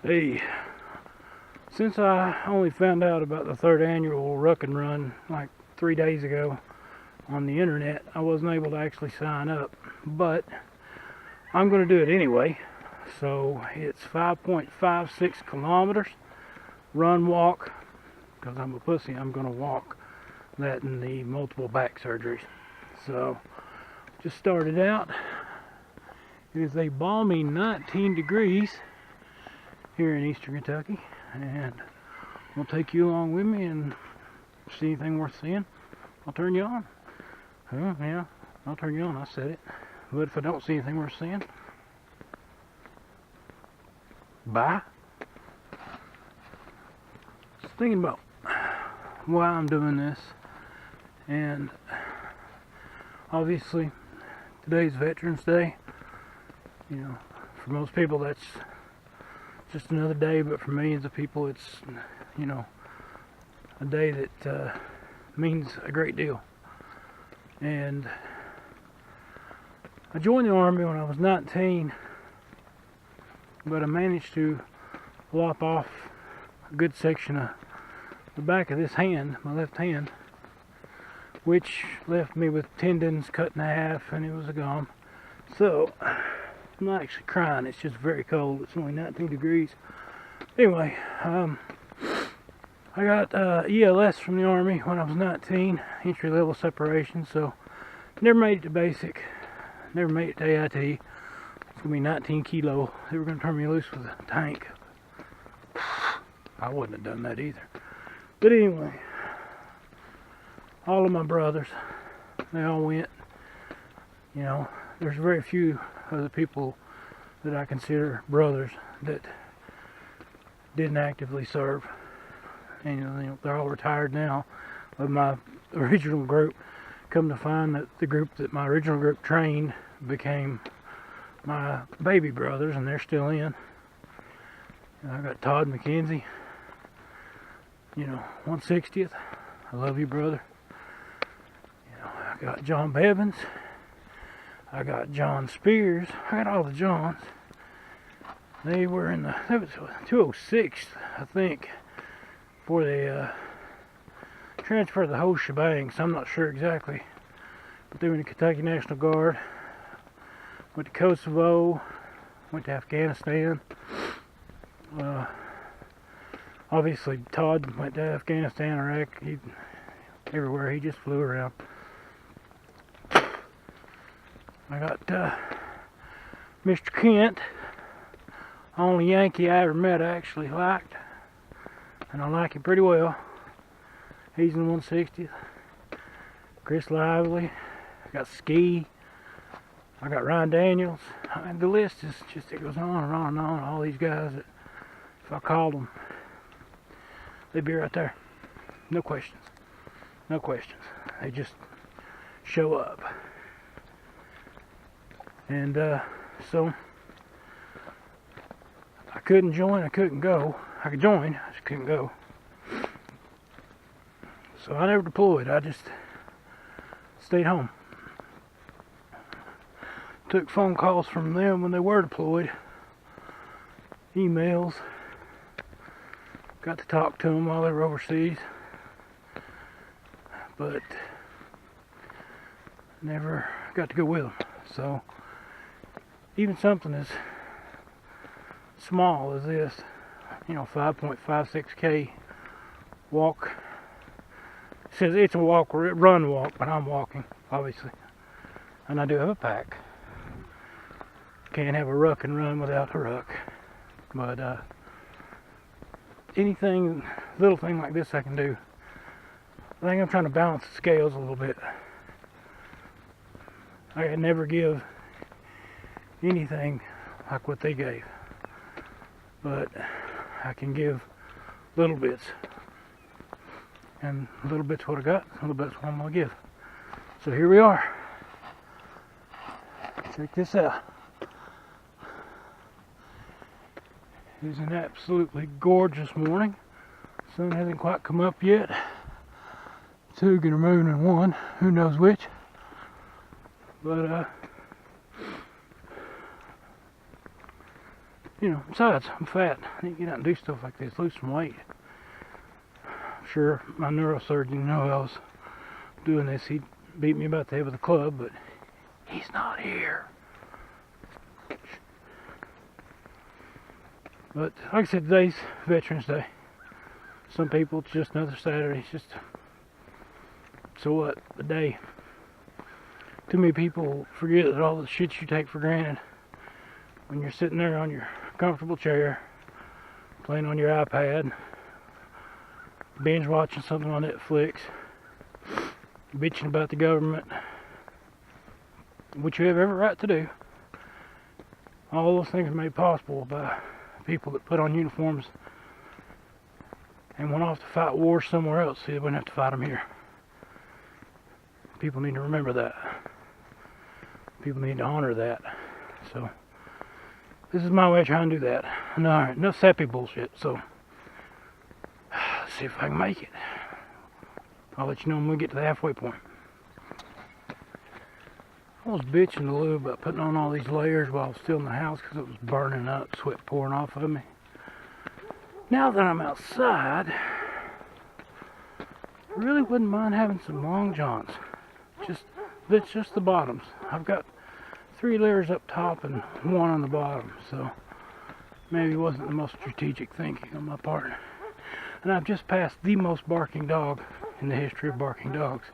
Hey, since I only found out about the third annual Ruck N Run like 3 days ago on the internet, I wasn't able to actually sign up, but I'm going to do it anyway. So it's 5.56 kilometers, run, walk, because I'm a pussy, I'm going to walk that and the multiple back surgeries. So just started out. It is a balmy 19 degrees here in eastern Kentucky, and I'll take you along with me and see anything worth seeing. I'll turn you on. Yeah, I'll turn you on, I said it. But if I don't see anything worth seeing, bye. Just thinking about why I'm doing this, and obviously today's Veterans Day. You know, for most people that's just another day, but for millions of people it's, you know, a day that means a great deal. And I joined the Army when I was 19, but I managed to lop off a good section of the back of this hand, my left hand, which left me with tendons cut in half, and it was gone. So I'm not actually crying, it's just very cold. It's only 19 degrees. Anyway, I got ELS from the Army when I was 19, entry level separation, so never made it to basic, never made it to AIT. It's going to be 19 kilo. They were going to turn me loose with a tank. I wouldn't have done that either. But anyway, all of my brothers, they all went. You know, there's very few of the people that I consider brothers that didn't actively serve. And you know, they're all retired now. Of my original group, come to find that the group that my original group trained became my baby brothers, and they're still in. I got Todd McKenzie, you know, 160th. I love you, brother. You know, I got John Bevins. I got John Spears. I got all the Johns. They were in that was 206, I think, before they transferred the whole shebang, so I'm not sure exactly. But they were in the Kentucky National Guard. Went to Kosovo. Went to Afghanistan. Obviously, Todd went to Afghanistan, Iraq, everywhere. He just flew around. I got Mr. Kent, only Yankee I ever met I actually liked, and I like him pretty well. He's in the 160th. Chris Lively. I got Ski. I got Ryan Daniels. And the list is just, it goes on and on and on. All these guys that, if I called them, they'd be right there. No questions. No questions. They just show up. And so I couldn't join, I couldn't go. I could join, I just couldn't go. So I never deployed, I just stayed home. Took phone calls from them when they were deployed, emails, got to talk to them while they were overseas, but never got to go with them. So even something as small as this, you know, 5.56K walk. It says it's a walk, run walk, but I'm walking, obviously. And I do have a pack. Can't have a Ruck and Run without a ruck. But anything, little thing like this I can do. I think I'm trying to balance the scales a little bit. I can never give anything like what they gave, but I can give little bits, and little bits what I got, little bits what I'm gonna give. So here we are. Check this out. It is an absolutely gorgeous morning. Sun hasn't quite come up yet. Two gonna moon and one, who knows which. But You know, besides, I'm fat. I need to get out and do stuff like this, lose some weight. Sure, my neurosurgeon knew I was doing this. He beat me about the head with a club, but he's not here. But like I said, today's Veterans Day. Some people, it's just another Saturday. It's just, so what, a day. Too many people forget that all the shit you take for granted when you're sitting there on your comfortable chair, playing on your iPad, binge watching something on Netflix, bitching about the government, which you have every right to do. All those things are made possible by people that put on uniforms and went off to fight wars somewhere else so they wouldn't have to fight them here. People need to remember that. People need to honor that. So this is my way of trying to do that. And alright, enough sappy bullshit. So let's see if I can make it. I'll let you know when we get to the halfway point. I was bitching to Lou about putting on all these layers while I was still in the house because it was burning up, sweat pouring off of me. Now that I'm outside, I really wouldn't mind having some long johns. That's just the bottoms. I've got 3 layers up top and 1 on the bottom, so maybe it wasn't the most strategic thinking on my part. And I've just passed the most barking dog in the history of barking dogs.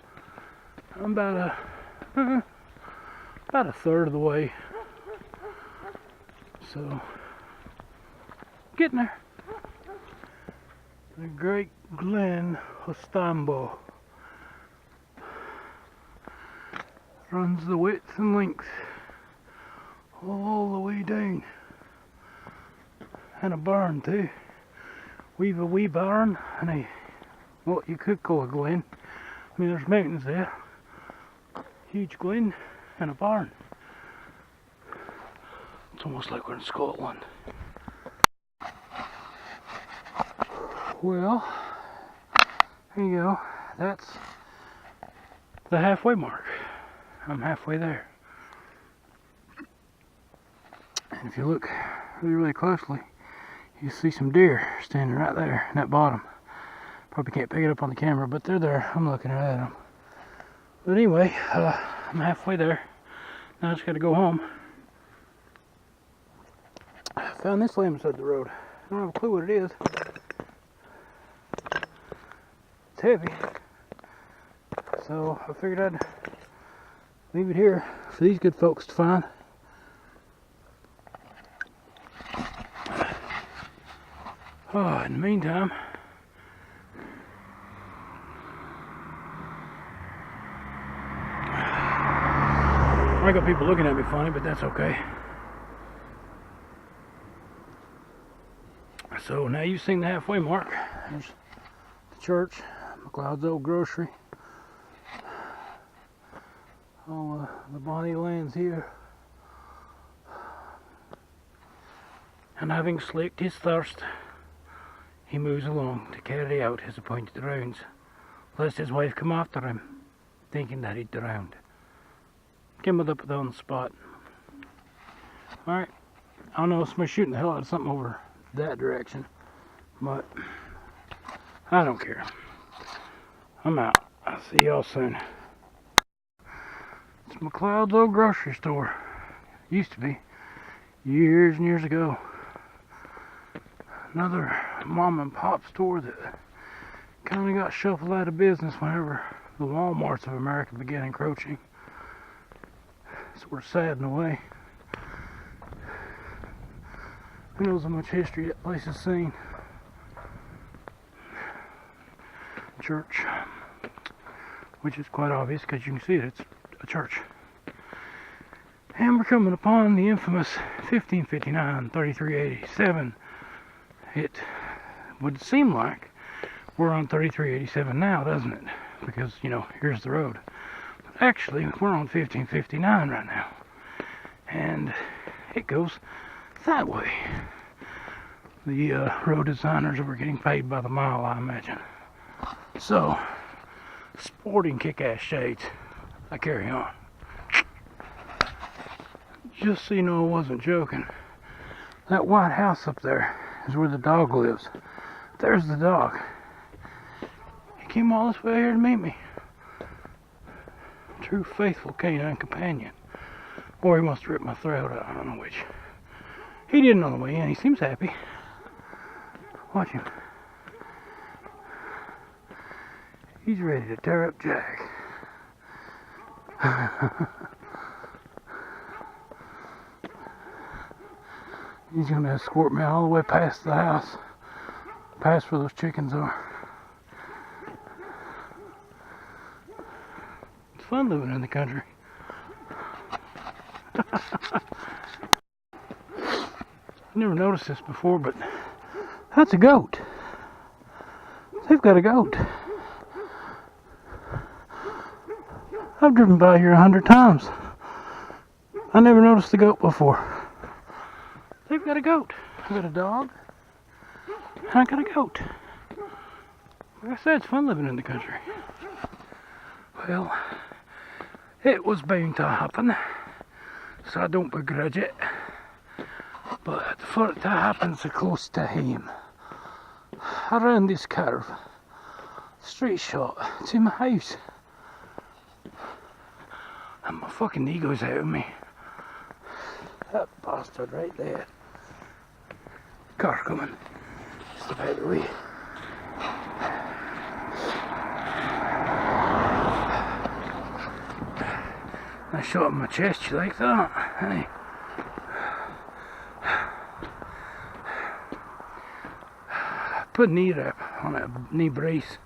I'm about a third of the way, so getting there. The Great Glen Hostambo runs the width and length all the way down, and a barn too. We've a wee barn and a, what you could call a glen. I mean, there's mountains there, huge glen and a barn. It's almost like we're in Scotland. Well, there you go. That's the halfway mark. I'm halfway there. And if you look really, really closely, you see some deer standing right there in that bottom. Probably can't pick it up on the camera, but they're there. I'm looking right at them. But anyway, I'm halfway there. Now I just got to go home. I found this lamb beside the road. I don't have a clue what it is. It's heavy. So I figured I'd leave it here for these good folks to find. Oh, in the meantime, I got people looking at me funny, but that's okay. So now you've seen the halfway mark. There's the church, McLeod's old grocery. All the bonny lands here. And having slaked his thirst, he moves along to carry out his appointed rounds, lest his wife come after him, thinking that he'd drowned. Came up on the spot. Alright, I don't know, somebody's shooting the hell out of something over that direction, but I don't care. I'm out. I'll see y'all soon. It's McLeod's old grocery store. Used to be, years and years ago. Another mom and pop store that kind of got shuffled out of business whenever the Walmarts of America began encroaching. Sort of sad in a way. Who knows how much history that place has seen. Church, which is quite obvious because you can see it, it's a church. And we're coming upon the infamous 1559, 3387. It would seem like we're on 3387 now, doesn't it? Because, you know, here's the road. But actually, we're on 1559 right now. And it goes that way. The road designers were getting paid by the mile, I imagine. So, sporting kick-ass shades. I carry on. Just so you know I wasn't joking. That white house up there is where the dog lives. There's the dog. He came all this way here to meet me. True faithful canine companion. Or he wants to rip my throat out, I don't know which. He didn't on the way in, he seems happy. Watch him. He's ready to tear up Jack. He's gonna escort me all the way past the house, past where those chickens are. It's fun living in the country. I never noticed this before, but that's a goat. They've got a goat. I've driven by here 100 times. I never noticed the goat before. They've got a goat. I've got a dog. I got a goat. Like I said, it's fun living in the country. Well, it was bound to happen, so I don't begrudge it. But for it to happen so close to home, around this curve, straight shot to my house, and my fucking ego's out of me. That bastard right there. Car coming. Step out of the way. Nice shot in my chest, you like that? Hey. Put a knee wrap on it, a knee brace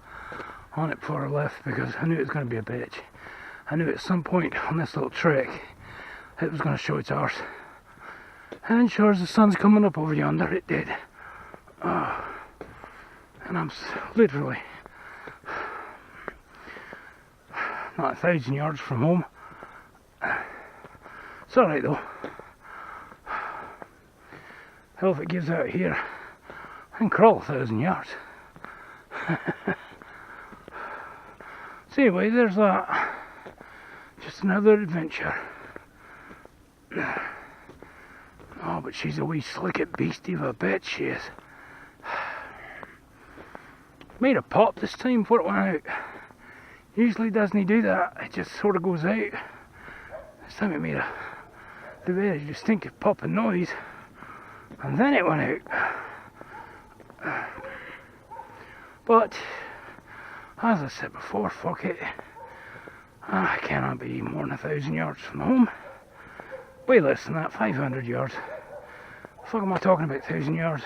on it before I left because I knew it was going to be a bitch. I knew at some point on this little trek it was going to show its arse. And sure as the sun's coming up over yonder, it did. Oh. And I'm literally not 1,000 yards from home. It's alright though. Hell, if it gives out here, I can crawl 1,000 yards. So anyway, there's that. Just another adventure. Oh, but she's a wee slicket beastie of a bitch, she is. Made a pop this time before it went out. Usually doesn't he do that, it just sort of goes out. This time it made a very distinctive popping noise. And then it went out. But, as I said before, fuck it. I cannot be more than 1,000 yards from home. Way less than that, 500 yards. The fuck am I talking about 1,000 yards?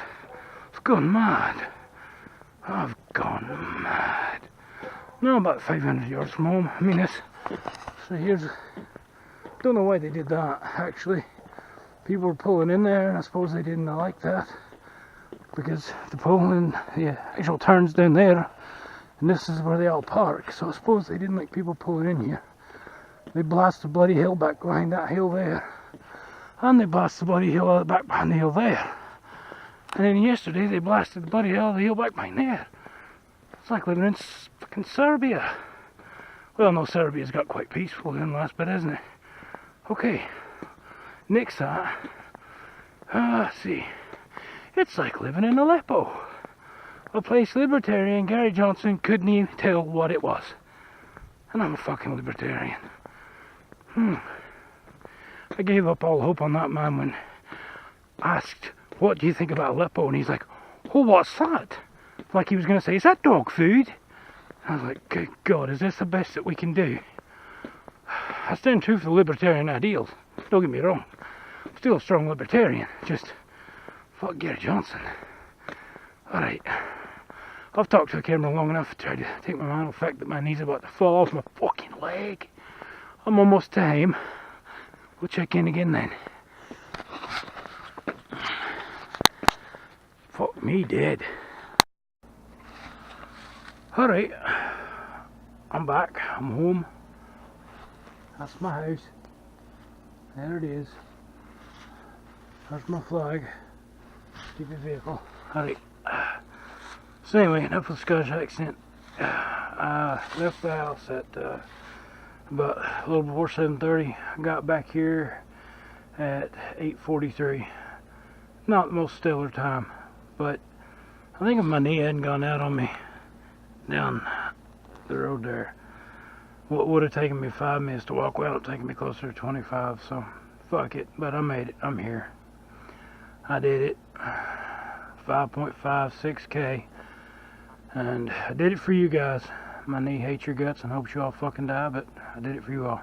I've gone mad. I've gone mad. No, about 500 yards from home. I mean this. So here's, don't know why they did that actually. People were pulling in there and I suppose they didn't like that. Because the pulling, the actual turns down there. And this is where they all park. So I suppose they didn't like people pulling in here. They blasted the bloody hill back behind that hill there. And they blasted the bloody hill back behind the hill there. And then yesterday they blasted the bloody hill back behind there. It's like living in fucking Serbia. Well, no, Serbia's got quite peaceful in the last bit, isn't it? Okay. Next that. Let's see. It's like living in Aleppo. A place libertarian Gary Johnson couldn't even tell what it was. And I'm a fucking libertarian. I gave up all hope on that man when asked, what do you think about Aleppo? And he's like, oh, what's that? Like he was going to say, is that dog food? I was like, good God, is this the best that we can do? I stand true for the libertarian ideals. Don't get me wrong. I'm still a strong libertarian. Just, fuck Gary Johnson. Alright. I've talked to the camera long enough to try to take my mind off the fact that my knee's about to fall off my fucking leg. I'm almost to home. We'll check in again then. Fuck me dead. Alright. I'm back. I'm home. That's my house. There it is. There's my flag. Stupid vehicle. Alright. So anyway, enough of the Scottish accent. I left the house at about a little before 7:30. I got back here at 8:43. not the most stellar time, but I think if my knee hadn't gone out on me down the road there, what would have taken me 5 minutes to walk, well, it taken me closer to 25, so fuck it. But I made it. I'm here. I did it. 5.56K. And I did it for you guys. My knee hates your guts and hopes you all fucking die, but I did it for you all.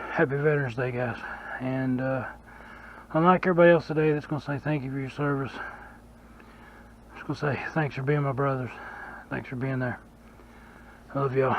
Happy Veterans Day, guys. And unlike everybody else today that's going to say thank you for your service, I'm just going to say thanks for being my brothers. Thanks for being there. I love y'all.